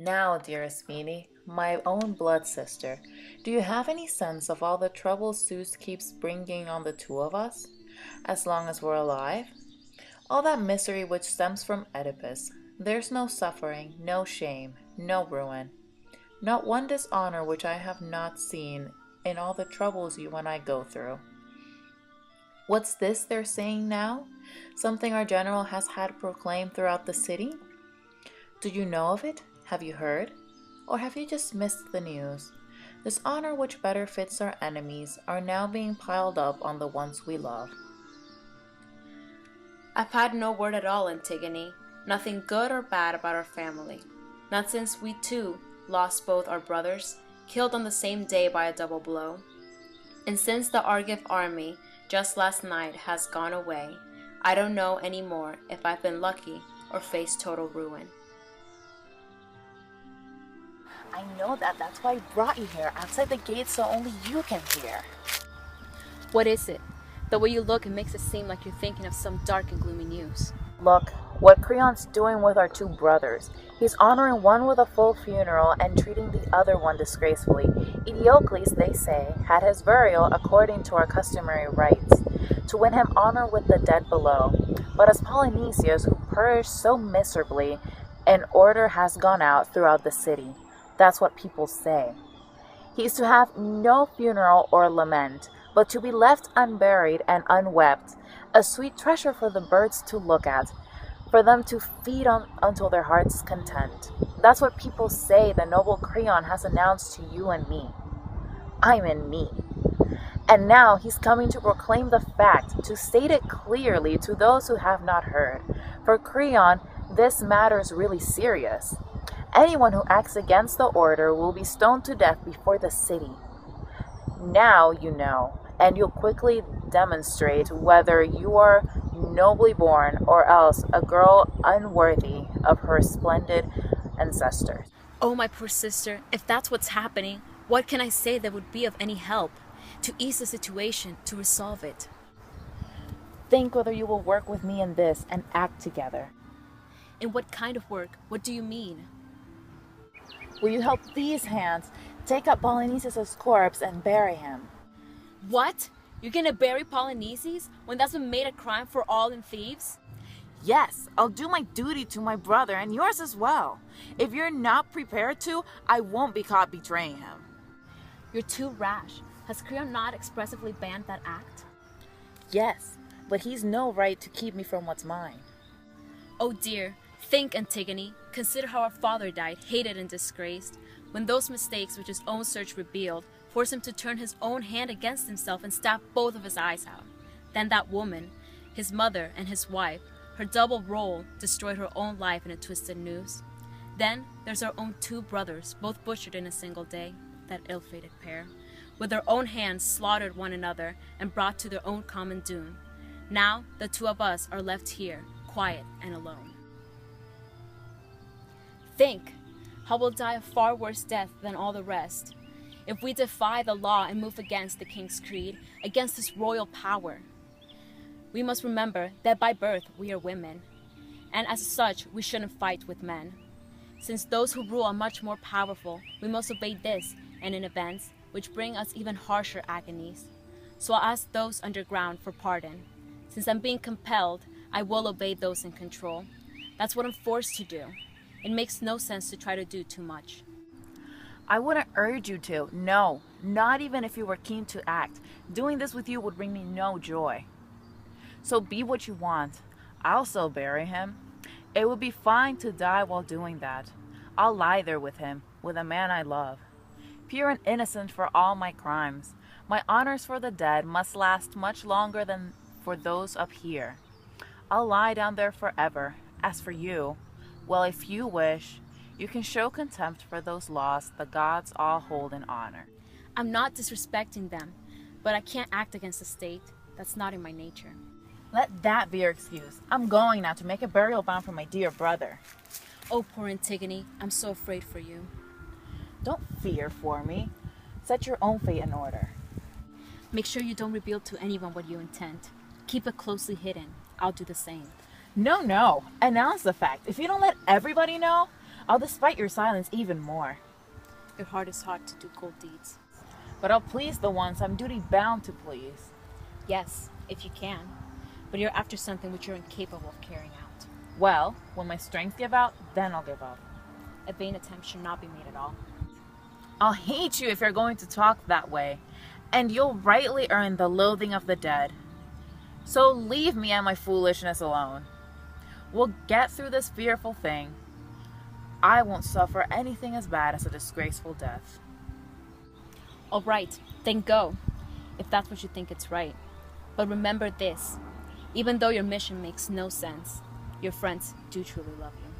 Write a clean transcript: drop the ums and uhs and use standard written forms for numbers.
Now, dearest Meanie, my own blood sister, do you have any sense of all the trouble Zeus keeps bringing on the two of us, as long as we're alive? All that misery which stems from Oedipus. There's no suffering, no shame, no ruin. Not one dishonor which I have not seen in all the troubles you and I go through. What's this they're saying now? Something our general has had proclaimed throughout the city? Do you know of it? Have you heard? Or have you just missed the news? This honor which better fits our enemies are now being piled up on the ones we love. I've had no word at all, Antigone. Nothing good or bad about our family. Not since we too lost both our brothers, killed on the same day by a double blow. And since the Argive army just last night has gone away, I don't know anymore if I've been lucky or faced total ruin. I know that's why I brought you here, outside the gate so only you can hear. What is it? The way you look, it makes it seem like you're thinking of some dark and gloomy news. Look, what Creon's doing with our two brothers. He's honoring one with a full funeral and treating the other one disgracefully. Eteocles, they say, had his burial according to our customary rites, to win him honor with the dead below. But as Polynesius, who perished so miserably, an order has gone out throughout the city. That's what people say. He's to have no funeral or lament, but to be left unburied and unwept, a sweet treasure for the birds to look at, for them to feed on until their heart's content. That's what people say the noble Creon has announced to you and me. I'm in me. And now he's coming to proclaim the fact, to state it clearly to those who have not heard. For Creon, this matter's really serious. Anyone who acts against the order will be stoned to death before the city. Now you know, and you'll quickly demonstrate whether you are nobly born or else a girl unworthy of her splendid ancestors. Oh, my poor sister, if that's what's happening, what can I say that would be of any help? To ease the situation, to resolve it. Think whether you will work with me in this and act together. In what kind of work? What do you mean? Will you help these hands take up Polynesius' corpse and bury him? What? You're gonna bury Polynesius when that's been made a crime for all in Thebes? Yes, I'll do my duty to my brother and yours as well. If you're not prepared to, I won't be caught betraying him. You're too rash. Has Creon not expressively banned that act? Yes, but he's no right to keep me from what's mine. Oh dear, think, Antigone. Consider how our father died, hated and disgraced, when those mistakes which his own search revealed forced him to turn his own hand against himself and stab both of his eyes out. Then that woman, his mother and his wife, her double role, destroyed her own life in a twisted noose. Then there's our own two brothers, both butchered in a single day, that ill-fated pair. With their own hands slaughtered one another and brought to their own common doom. Now the two of us are left here, quiet and alone. Think, how we'll die a far worse death than all the rest, if we defy the law and move against the king's creed, against his royal power. We must remember that by birth we are women, and as such we shouldn't fight with men. Since those who rule are much more powerful, we must obey this and in events which bring us even harsher agonies. So I'll ask those underground for pardon. Since I'm being compelled, I will obey those in control. That's what I'm forced to do. It makes no sense to try to do too much. I wouldn't urge you to. No, not even if you were keen to act. Doing this with you would bring me no joy. So be what you want. I'll still bury him. It would be fine to die while doing that. I'll lie there with him, with a man I love. Pure and innocent for all my crimes. My honors for the dead must last much longer than for those up here. I'll lie down there forever. As for you, well, if you wish, you can show contempt for those laws the gods all hold in honor. I'm not disrespecting them, but I can't act against the state. That's not in my nature. Let that be your excuse. I'm going now to make a burial bound for my dear brother. Oh, poor Antigone, I'm so afraid for you. Don't fear for me. Set your own fate in order. Make sure you don't reveal to anyone what you intend. Keep it closely hidden. I'll do the same. No. Announce the fact. If you don't let everybody know, I'll despite your silence even more. Your heart is hard to do good deeds. But I'll please the ones I'm duty bound to please. Yes, if you can. But you're after something which you're incapable of carrying out. Well, when my strength give out, then I'll give up. A vain attempt should not be made at all. I'll hate you if you're going to talk that way, and you'll rightly earn the loathing of the dead. So leave me and my foolishness alone. We'll get through this fearful thing. I won't suffer anything as bad as a disgraceful death. All right, then go, if that's what you think it's right. But remember this, even though your mission makes no sense, your friends do truly love you.